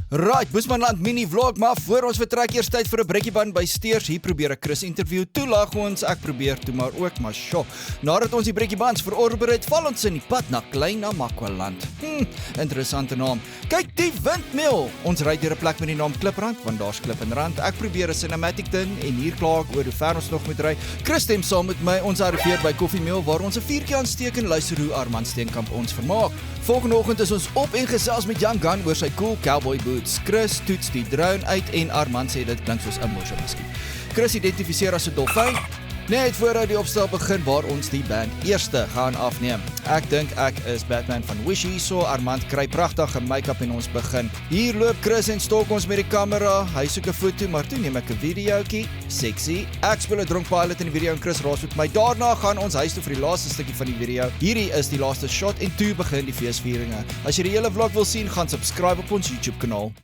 Right, Boesmanland mini vlog, maar voor ons vertrek eers tyd vir 'n breakieband by Steers. Hier probeer ek Chris interview, toe lag ons, ek probeer toe maar ook, maar sjo. Nadat ons die breakiebands verorber het, val ons in die pad na Klein Namakwaland. Interessante naam. Kyk die windmeel! Ons ry deur 'n plek met die naam Kliprand, want daar's klip en rand. Ek probeer 'n cinematic ding en hier klaar ek oor hoe ver ons nog moet ry. Chris stem saam met my, ons arriveer by Koffiemeel waar ons 'n vuurtjie aansteek en luister hoe Armand Steenkamp ons vermaak. Volgende oggend is ons op en gesels met Jan Gunn oor sy cool cowboy boots. Chris toets die drone uit en Armand sê dit klink soos 'n motormasjien. Chris identifiseer as 'n dolfyn. Net voordat die opstel begin waar ons die band eerste gaan afneem. Ek dink ek is Batman van Wishy, so Armand kry pragtige make-up en ons begin. Hier loop Chris en stalk ons met die kamera. Hy soek 'n foto, maar toe neem ek 'n videoetjie. Sexy. Ek speel 'n dronk pilot in die video en Chris raas met my. Daarna gaan ons huis toe vir die laaste stukkie van die video. Hierdie is die laaste shot en toe begin die feesvieringe. As jy die hele vlog wil sien, gaan subscribe op ons YouTube kanaal.